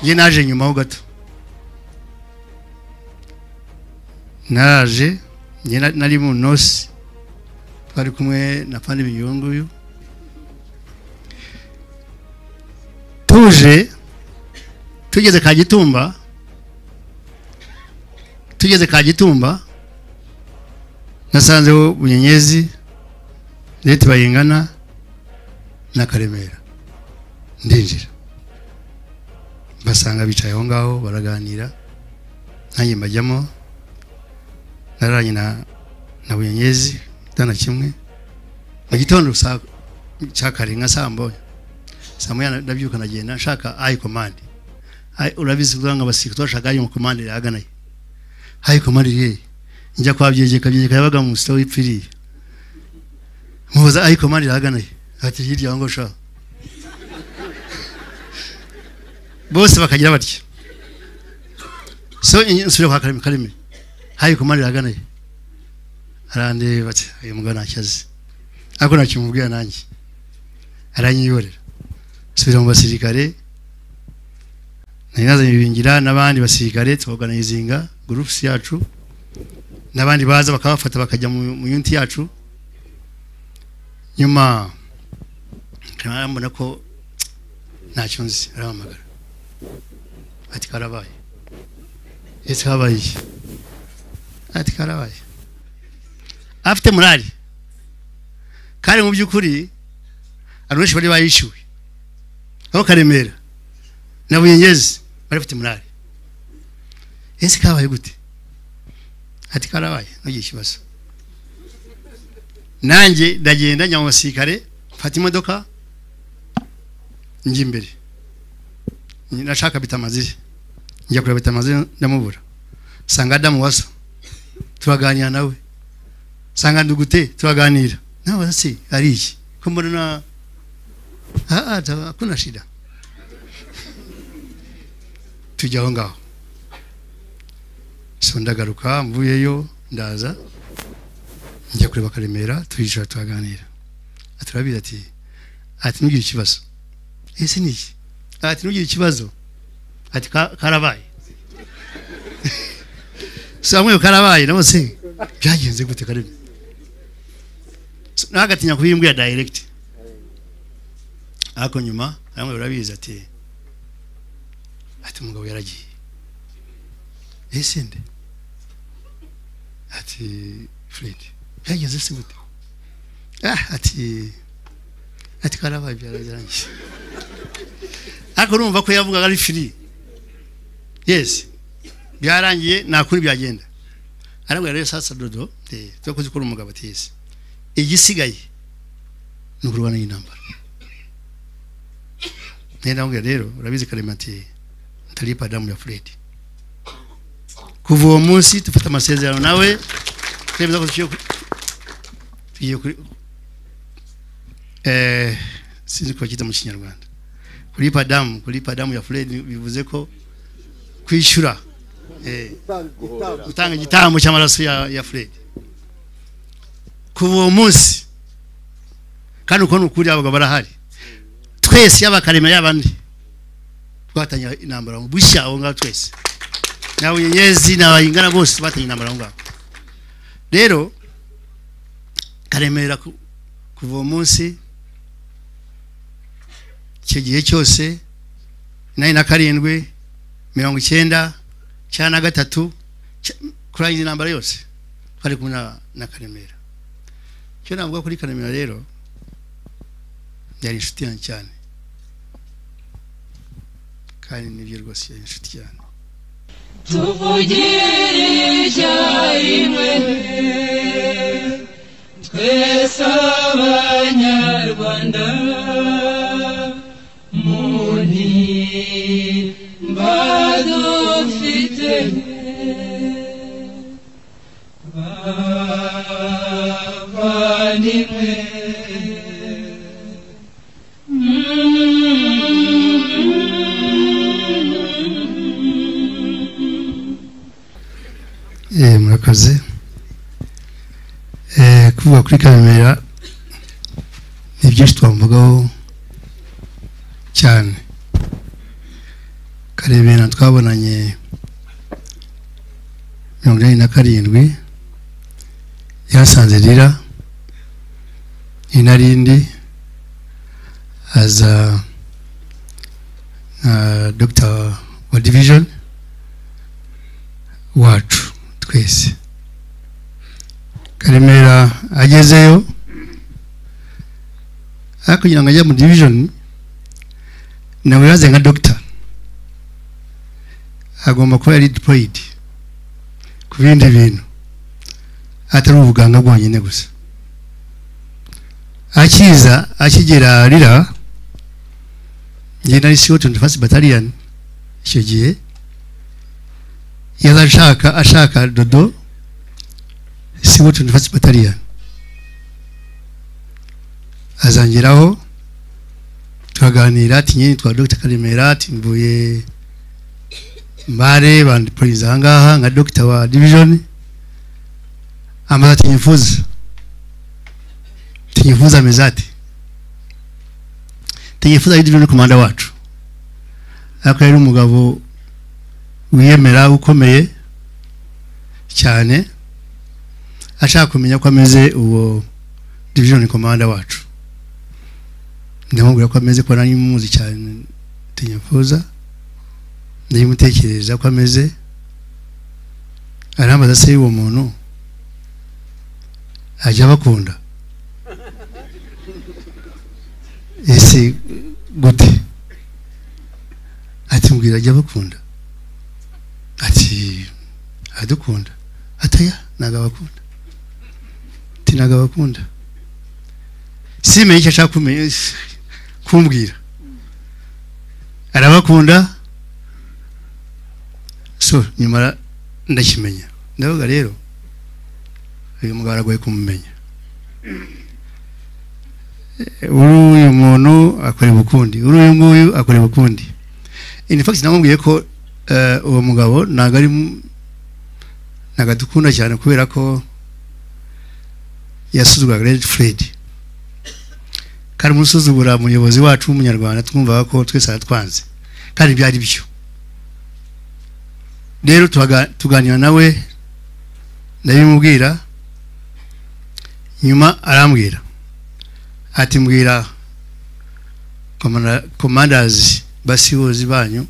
nge naje nyuma ho gato naje nge nari mu nosi twari kumwe na Fandi Binyunguyu tugeze Kagitumba nasanzeho Bunyenyezi leta bayingana na Karemera ndinjira basanga bicaye aho ngaho baraganira nanjye mbajyamo naranye na Bunyenyezi tana kimwe mu gitondo cyakare nka sambo samuyana ndabyuka nagenda nshaka high command urabizi kuzanga basiko twashaka ayo command yaganaye high command ye njya kwa byegeka yabaga mu story ipfiri muza high command yaganaye ati hirya ngo sha bose bakagira batya so insure kwa Kareme high command yaganaye arande bati ayo mugana cyazi ako nakimubwiye nanjye aranyiyorera subira mu basirikare ninaza ibingira nabandi basirikare twoganizinga groups yacu nabandi baza bakabafata bakajya mu unit yacu nyuma kanambona ko ntacyo nzi aramagara ati karabaye ese kabaye ati karabaye afite murari kare mu byukuri arushi bari bayishuwe aho Karemera na Bunyenyezi bari bafite murari ese kabaye gute ati karabaye ngiye kibazo nanjye ndagenda njya mu basirikare mfata imodoka njye imbere nashaka Bitamazire njya kuri Bitamazire ndamubura sanga Adamu wasa turaganira nawe sanga Ndugute turaganira nawe se ari iki ko mbona hakuna shida tujya aho ngaho so ndagaruka mvuyeyo ndaza njya kureba Karemera turicara turaganira aturabiza ati nugira ikibazo ese niki ati nugira ikibazo ati karabaye samwe karabaye nabo se byagenze gute Kareme nagatinya kubimbwira direct ako nyuma amwe barabiza ati umugabo yaragiye ese nde ati Fred byagenze se gute ati karabaye byarangije ako urumva ko yavuga ari free yes byarangiye nakuri byagenda arabwo rero sasa dodo cyo kuzikora umugabo atese igisigaye n'ukurwana y'intambara nenda ngo rero urabizi Kareme ati ntaripa damu ya Fred kuva uwo munsi tufata amasezerano nawe twemeza ko tugiye kuri sinzi ko kita mu Kinyarwanda kuripa damu ya Fred bivuze ko kwishura gutanga igitambo cy'amaraso ya Fred kuva uwo munsi kandi uko nukuri abagabo barahari twese y'abakarema y'abandi twatanya intambara mu bushya aho ngaho twese na Bunyenyezi na bayingana bose batanya intambara ngaho rero Karemera kuva uwo munsi icyo gihe cyose 87 90 cyana gatatu kurangiza intambara yose twari kumwe na Karemera cyo navuga kuri Karemera rero yari inshuti yanjye cyane kandi nibyo rwose yari inshuti cyane tuvugirije imwe twese abanyarwanda muni badufite bavandimwe murakaze kuvuga kuri Karemera nibyo twavugaho cyane Karemera twabonanye 1997 yasanze rira inarindi as a doctor wa division wacu twese. Karemera agezeyo akugira ngo ajya mu division nawe yaze nka doctor agomba kuba yari deployed ku bindi bintu atari ubuganga bwonyine gusa. Akigera rira njye nari siyo 21st battalion icyo gihe ashaka dodo siyo 21st battalion azangiraho turaganira ati nyine twa Dr. Karemera ati mvuye mbare bandi police ahangaha nka doctor wa division amaze tinyifuza mezati tinyifuza division commander wacu ariko yari umugabo wiyemera ukomeye cyane ashaka kumenya ko ameze uwo division commander wacu. Ndamubwira ko ameze ko nari muzi cyane tinyifuza ndayimutekereza ko ameze arambaza se uwo muntu ajya bakunda ese gute ati mbwira ajya bakunda ati adukunda ataya nagabakunda tinagabakunda simenye icyo ashaka kumbwira arabakunda. So nyuma ndakimenya ndavuga rero uyu mugabo aragoye kumumenya uyu muntu akora bukundi uyu nguyu akora bukundi. In fact namubwiye ko uwo mugabo nagadukunda cyane kubera ko yasuzuguraga Red Fred kandi musuzugura umuyobozi wacu w'umunyarwanda twumva ko twese aratwanze kandi byari byo. Rero tuganira nawe ndabimubwira nyuma arambwira ati mbwira commanders basihozi banyu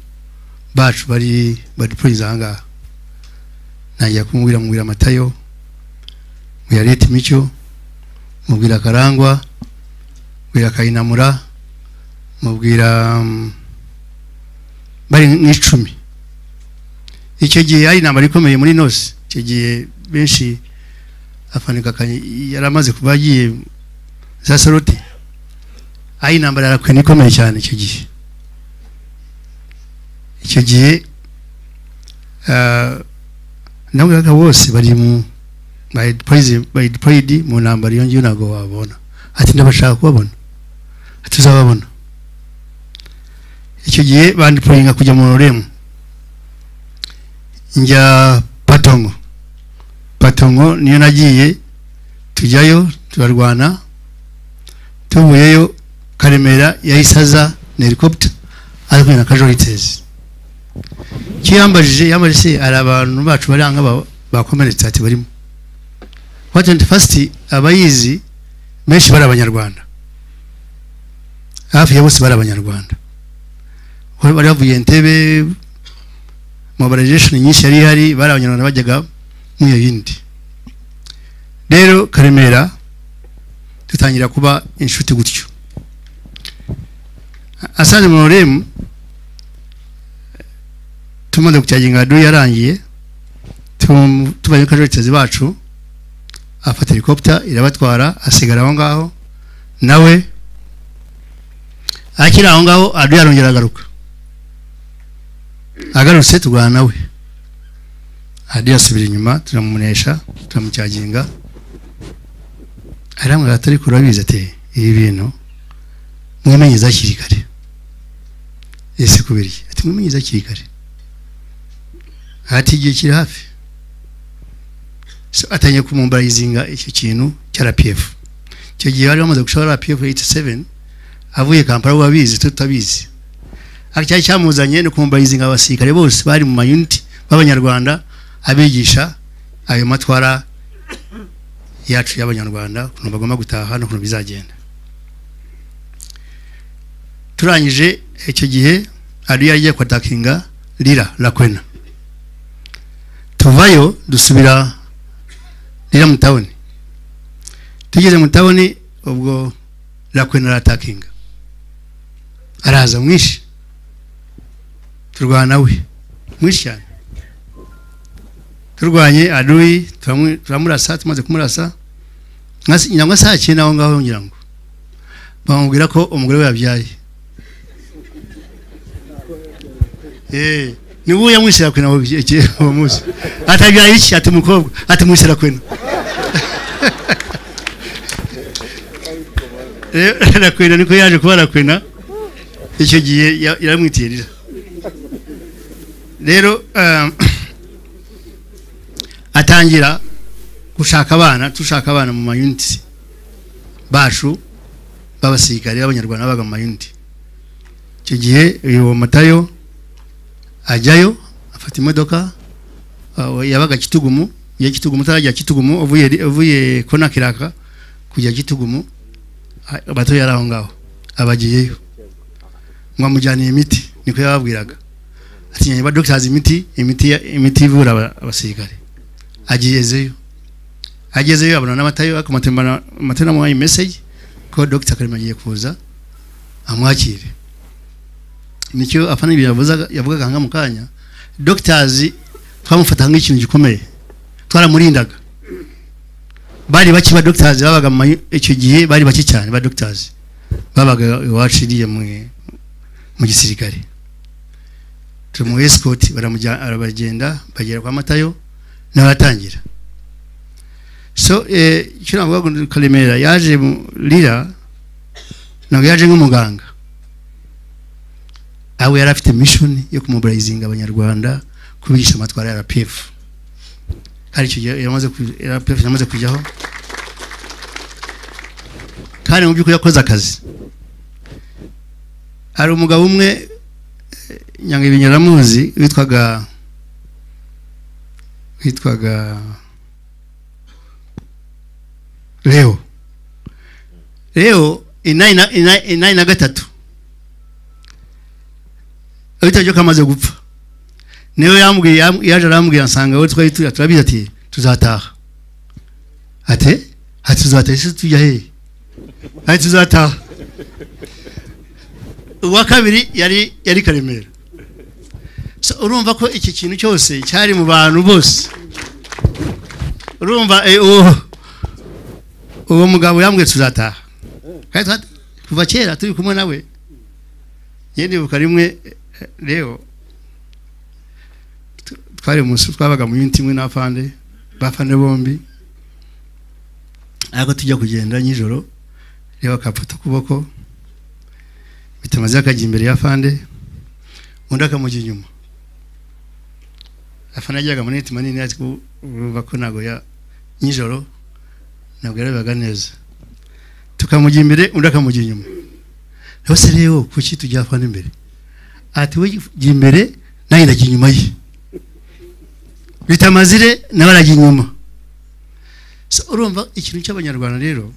bacu bari police ahangaha. Najya kumubwira Matayo mubwira Leti Micho mubwira Karangwa mubwira Kayinamura mubwira bari n'icumi. Icyo gihe ari namba rikomeye muri nose icyo gihe benshi afanika yaramaze kubagiye za Soroti ari namba yarakwe nikomeye cyane icyo gihe nawe aka bose bari mu by deployed mu namba yongiye nago wabona ati ndabashaka kubabona atuzababona. Icyo gihe bandiployinga kujya mu Ruremu njya Patongo niyo nagiye tujyayo turarwana tuvuyeyo Karemera yahisaza na helicopter ariko na casualties yambajije ari abantu bacu bari anga bakomeretse ati barimo wa 21st abayizi menshi bari abanyarwanda hafi ya bose bari abanyarwanda bari bavuye Entebbe mobilization nyinshi yari hari bari abanyarwanda bajyaga mu yindi. Rero Karemera tutangira kuba inshuti gutyo asane mu Ruremu tumaze kucyaginga do yarangiye tubaye casualties bacu afata helicopter irabatwara asigara aho ngaho nawe akira aho ngaho adu yarongera agaruka agarutse tugwana nawe adu yasubira inyuma turamunesha turamucyaginga aramwe atari kurabiza ate ibi bintu mwimenyeza hakiri kare ese kubiri ati mwimenyeza hakiri kare ati igihe kiri hafi. So atanye kumumbayizinga icyo kintu cya RPF icyo gihe bari bamaze gushora RPF 87 avuye Kampala wabizi tutabizi Acyari cyamuzanye no kumbayizinga abasirikare bose bari mu mayuniti b'abanyarwanda abigisha ayo matwara yacu y'abanyarwanda kuno bagomba gutaha no kuno bizagenda. Turangije icyo gihe ari yagiye kwatakinga Lira Lakwena. Tuvayo dusubira Lira mu town. Tugeze mu town ubwo Lakwena atakinga. Araza mwishi. Turwana we. Mwishi cyane. Turwanye adui turamurasa tumaze kumurasa. Nyangwa saa cyenda aho ngaho ngira ngo. Bamubwira ko umugore we yabyaye. Niwe yamwisira kwena uwo munsi. Atabyaye iki ati mukobwa ati mwisira kwena. Lakwena niko yaje kuba Lakwena. Icyo gihe yaramwitirira. Rero atangira tushaka abana mu mayuniti bashu babasirikare b'abanyarwanda baga mu mayuniti. Icyo gihe uwo Matayo ajyayo afata imodoka yabaga Kitugumu tarajya Kitugumu uvuye Konakiraka kujya Kitugumu bato yaraho ngaho abagiyeyo mwamujyaniye imiti niko yababwiraga ati nyanya ba doctors imiti ivura abasirikare agezeyo abona n'Amatayo akamatema mu message ko Dr. Karema agiye kuza amwakire. Nicyo afana ibyo yavugaga hanga mukanya doctors twamufata nk'ikintu gikomeye twaramurindaga bari baki ba doctors babaga icyo gihe bari baki cyane ba doctors babaga iwaciriye mu gisirikare. Tumu escort baragenda bagera kwa Matayo n'abatangira. So kino avuga Karemera yaje Lira nawe yaje nk'umuganga. Awe yari afite mission yo kumumobilizinga abanyarwanda kubigisha amatwara ya RPF. Hari icyo yamaze kujyaho. Kandi mu by'ukuri yakoze akazi. Hari umugabo umwe Nyangibinyaramuzi witwaga Leo inai na gatatu Awitaje kamaze gupfa. Niwe yaje arambwiye ansanga we twari turabiza ati tuzataha. Ate tuzataha ese tujya he? Ati tuzataha. Uwa kabiri yari Karemera. So urumva ko iki kintu cyose cyari mu bantu bose. Urumva uwo mugabo yambwiye tuzataha. Kandi kuva kera turi kumwe nawe. Yende bukarimwe Leo twari musu twabaga mu yunti imwe n'afande bafande bombi ariko tujya kugenda nyijoro Leo akapfuta kuboko bitamaze akajya imbere y'afande undi akamujya inyuma. Afande ajyaga mu neti manini ati urumva ko nago ya nyijoro nabwo yarabaga neza tukamujya imbere undi akamujya inyuma. Hose Leo kuki tujya afande imbere ati we imbere nayo ndajya inyuma ye bitamazire nawe arajya inyuma. So urumva ikintu cy'abanyarwanda rero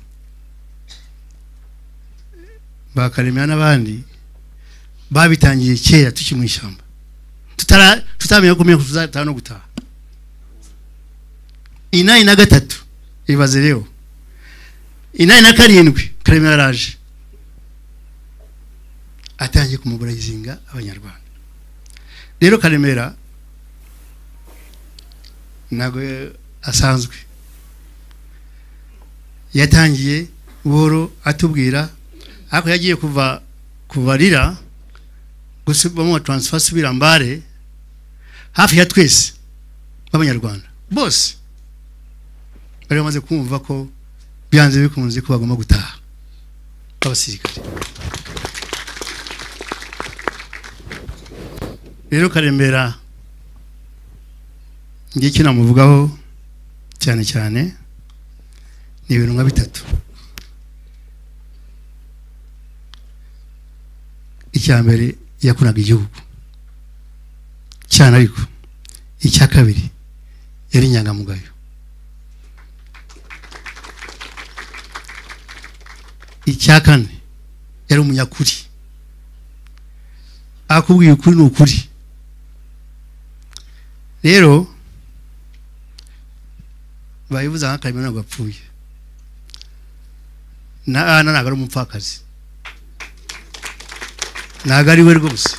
bakaremera n'abandi babitangiye kera tukimwe ishyamba tutamenya kumenya ko tuzataha no gutaha. Inai na gatatu ibaze Leo inai na karindwi Karemera araje atangiye kumumobilizinga abanyarwanda. Rero Karemera nago asanzwe yatangiye boro atubwira ako yagiye kuva Lira gusubamo transfer subira Mbare hafi ya twese b'abanyarwanda bose bari bamaze kumva ko byanze bikunze ko bagomba gutaha abasirikare. Rero Karemera ngiki namuvugaho cyane cyane ni ibintu nka bitatu. Icyambere yakunaga igihugu cyane ariko icya kabiri yari inyangamugayo icya kane yari umunyakuri akubwiye ukuri n'ukuri rero bayivuza nka Karemera ntabwo apfuye ntabwo ari umupfakazi ntabwo ari we rwose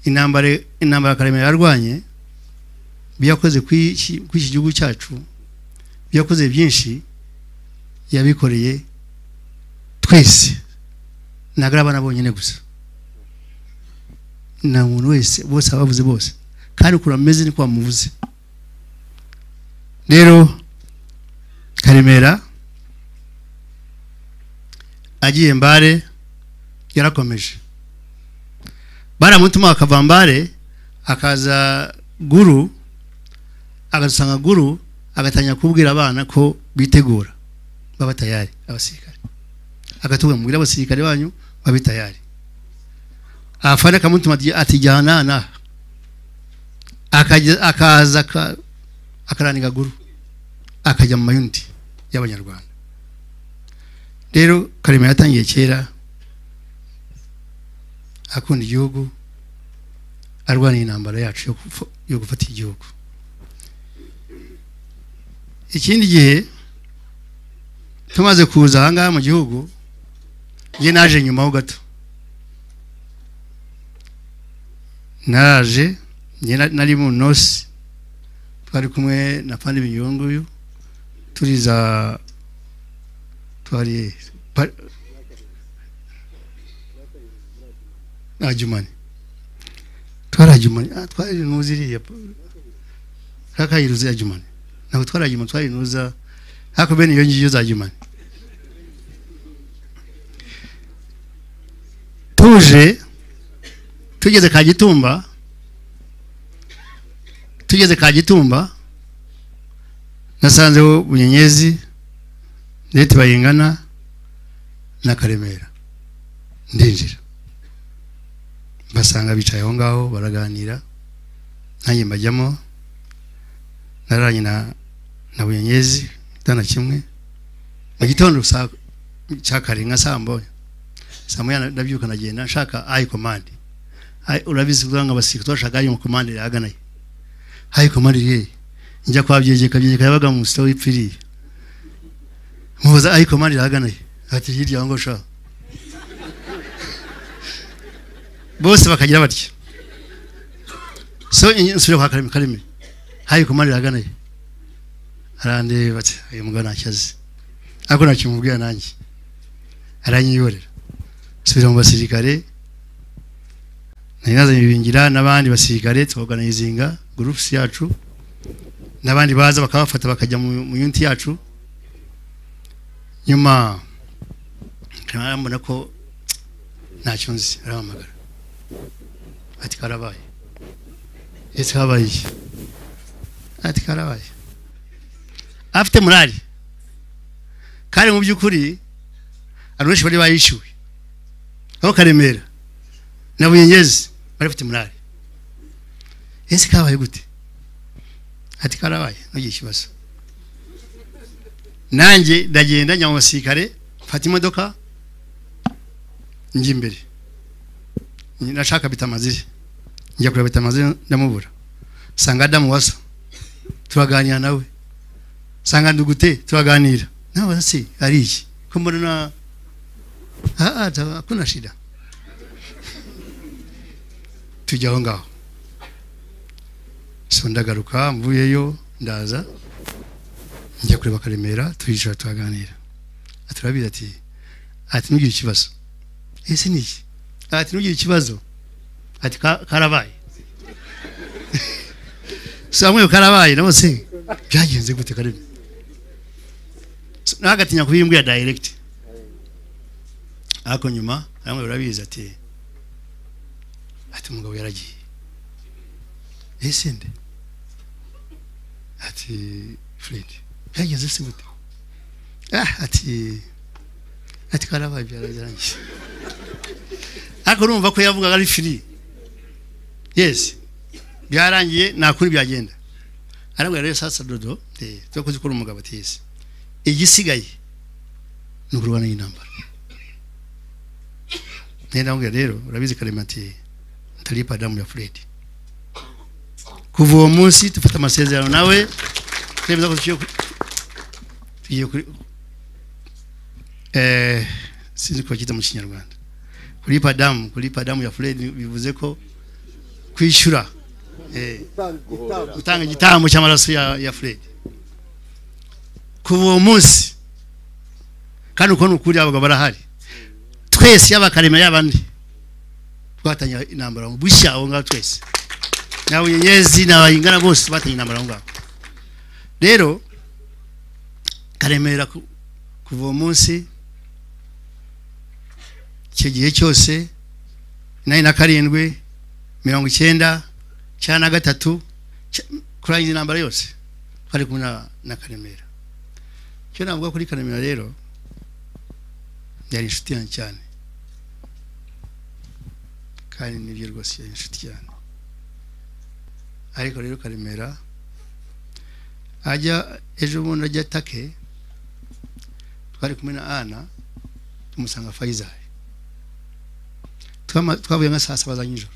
intambara Karemera yarwanye biyakoze kw'iki gihugu cyacu biyakoze byinshi yabikoreye twese ntabwo ari abana bonyine gusa nta muntu wese bose abavuze bose kandi ukuntu ameze niko bamuvuze rero Karemera agiye Mbare yarakomeje baramutuma akava Mbare akaza Guru agasanga Guru agatanya kubwira abana ko bitegura baba tayari abasirikare agatubwira mubwira abasirikare banyu babe tayari afana kamutuma ati jyana na akaza akaraniga Guru akajya mu mayundi y'abanyarwanda rero Karemera yatangiye kera akunda igihugu arwana intambara yacu yo gufata igihugu ikindi gihe tumaze kuza ahangaha mu gihugu nje naje nyuma ho gato naje nari mu nosi twari kumwe na Pandi Binyunguyu turiza twari ajumani twari nuziriya kakayiruze ajumani nabo twarajuma twari nuza hako bene iyo ngiyo zajumani tugeze Kagitumba nasanzeho Bunyenyezi ndetse bayingana na Karemera ndinjira basanga bicaye aho ngaho baraganira nanjye mbajyamo naranye na Bunyenyezi tana kimwe mu gitondo cyakare nka samboya samoya ndabyuka nagenda nshaka high command urabizi kuzanga abasirikare twashaka high command yaganaye high command ye njya kwa byegeka yabaga mu stowe ipfiriye muza high command yaganaye ati hirya ngo sha bose bakagira batya so insubira kwa Karemera high command yaganaye arande bati ayo mugana acyaze ako nakimubwira nanjye aranyiyorera subira mu basirikare ninaza ibingira nabandi basirikare twoganizinga groups yacu nabandi baza bakabafata bakajya mu unit yacu nyuma kanambona ko ntacyo nzi aramagara ati karabaye ese habaye ati karabaye afite murari kare mu byukuri arushi bari bayishuwe aho Karemera na Bunyenyezi bari bafite murari ese kabaye gute ati karabaye ngiye kibazo nanjye ndagenda njya mu basirikare mfata imodoka njye imbere nashaka Bitamazire njya kureba Bitamazire ndamubura sanga Adamu wasa turaganira nawe sanga Ndugute turaganira nawe se ari iki ko mbona hakuna shida tujyaho ngaho so ndagaruka mvuyeyo ndaza njya kureba Karemera turicara turaganira aturabiza ati nugira ikibazo ese niki ati nugira ikibazo ati karabaye samwe karabaye nabo se byagenze gute Karemera nagatinya kubimbwira direct ako nyuma amwe barabiza ati umugabo yaragiye ese nde ati Fred yageze se gute ati karabaye byararangiye ariko numva ko yavugaga ari free yes byarangiye nakuri byagenda ariko rero sasa dodo cyo kuzikora umugabo atisi igisigaye ni kurwana y'intambara nenda ngo rero urabizi Karemati ntalipa damu ya Fred kuva uwo munsi tufata amasezerano nawe twemeza ko tugiye kuri sinzi ko kita mu Kinyarwanda kulipa damu ya Fred bivuze ko kwishura gutanga igitambo cy'amaraso ya Fred kuva uwo munsi kandi uko nukuri abaga barahari twese y'abakaremera y'abandi twatanya intambara mu bushya aho ngaho twese nawe yenyezi n'abayingana bose batanya intambara aho ngaho rero Karemera kuva uwo munsi icyo gihe cyose 87 93 kurangiza intambara yose twari kumwe na Karemera cyo navuga kuri Karemera rero yari inshuti yanjye cyane kandi nibyo rwose yari inshuti cyane ariko rero Karemera ajya ejo bundi ajya take twari kumwe na Ana tumusanga Faisal twavuye nka saa 7 za nijoro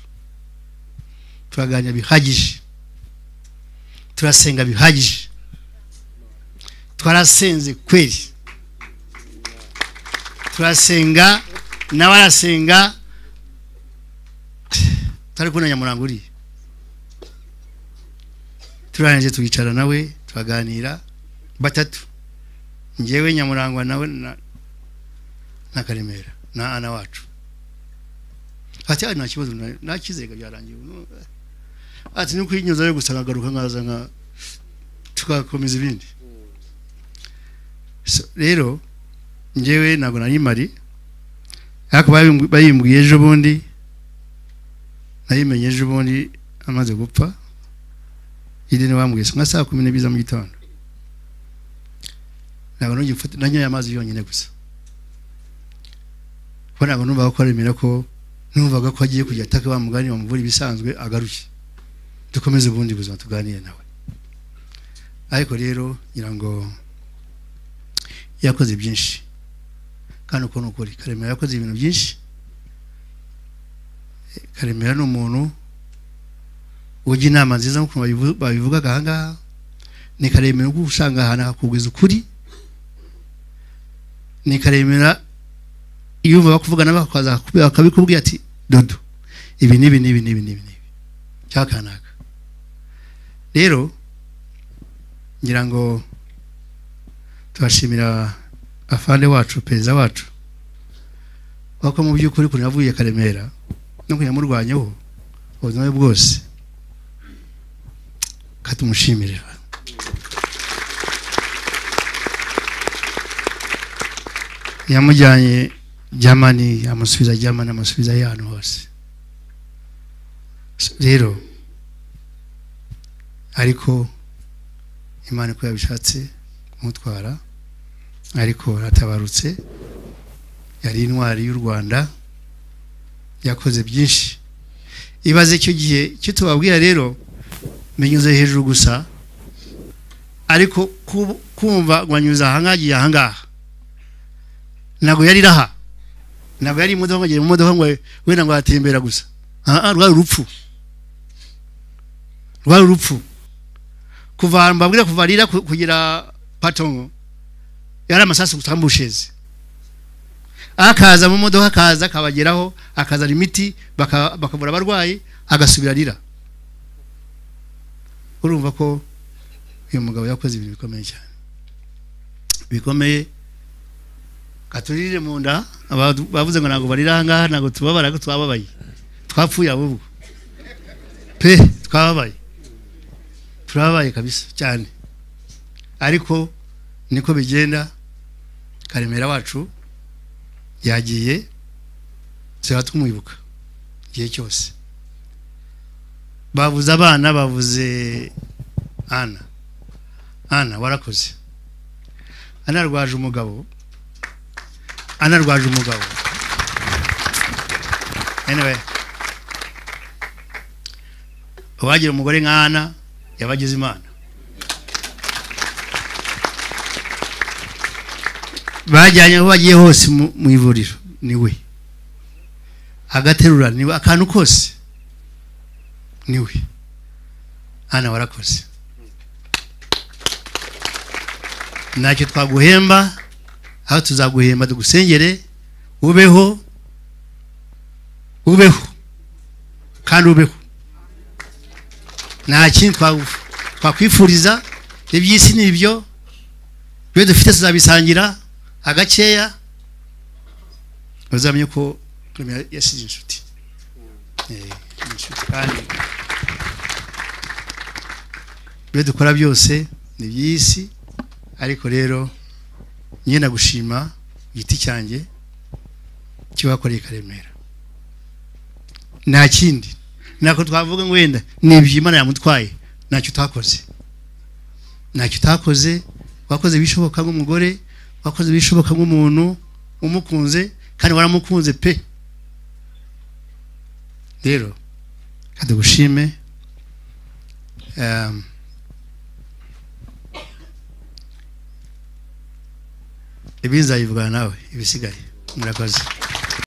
turaganira bihagije turasenga bihagije twarasenze kweli turasenga n'abarasenga tari kuna Nyamuranguri turangije tugicara nawe turaganira batatu ngewe Nyamurangwa nawe na Karemera na Ana wacu ati ari nta kibazo nakizega byarangiye ati nuko inyuza yo gusanga garuka nkaza nka tukakomeza ibindi rero ngewe nago nari mari ariko bayimbwiye ejo bundi nayimenye ejo bundi amaze gupfa idene bambwiye nka saa 10 biza mu gitondo nago nugifata nanyo yamazi yonyine gusa bana ngo numva ko Karemera ko numvaga ko agiye kujya ataka wa mugani wamuvura ibisanzwe agaruke dukomeze ubundi buzima tuganire nawe ariko rero nyirango yakoze byinshi kandi uko nukuri Karemera yakoze ibintu byinshi Karemera ni umuntu ujya inama nziza nkuko babivuga gahanga ni Karemera usanga ahantu hakugwiza ukuri ni Karemera yumva bakuvugana bakaza akabikubwira ati dodo ibi nibi cyakanaka rero ngira ngo tubashimira afande wacu perezida wacu wako mu by'ukuri kuri navuye Karemera no kuyamurwanyeho ubuzima bwose katumushimire yamujyanye Germany amusubiza Germany amusubiza y'ahantu hose rero ariko Imana ko yabishatse kumutwara ariko ratabarutse yari intwari y'u Rwanda yakoze byinshi ibaze icyo gihe cyo tubabwira rero menyuze hejuru gusa ariko kumva gwanyuza ahangagiye ahangaha nago yari raha nago yari imodoka ngire mu modoka ngo wenda ngo atembera gusa rwari urupfu kuva mbabwira kuvarira kugira patongo yari amasasu gutambusheze akaza mu modoka akaza kabageraho akaza imiti bakabura abarwayi agasubira rira urumva ko uyu mugabo yakoze ibintu bikomeye cyane bikomeye katurire mu nda bavuze ngo nago barira ngaha nago tubabara ko twababaye twapfuye ahubwo pe turababaye kabisa cyane ariko niko bigenda Karemera wacu yagiye tuba tumwibuka igihe cyose bavuze abana bavuze Ana warakoze anarwaje umugabo anyway wagira umugore nkana yabagize Imana bajyanye aho bagiye hose mu ivuriro niwe agaterura niwe akantu kose niwe ana warakoze ntacyo twaguhemba aho tuzaguhemba tugusengere ubeho kandi ubeho nta kintu twakwifuriza iby'isi n'ibyo byo dufite tuzabisangira agakeya bazamenye ko yasize inshuti kandi byo dukora byose ni by'isi ariko rero nyine nagushima igiti cyanjye kibakoreye Karemera nta kindi nako twavuga ngo wenda nibyo Imana yamutwaye ntacyo utakoze wakoze bishoboka nk'umugore wakoze bishoboka nk'umuntu umukunze kandi waramukunze pe rero kadugushime ibinza yivugana nawe ibisigaye murakoze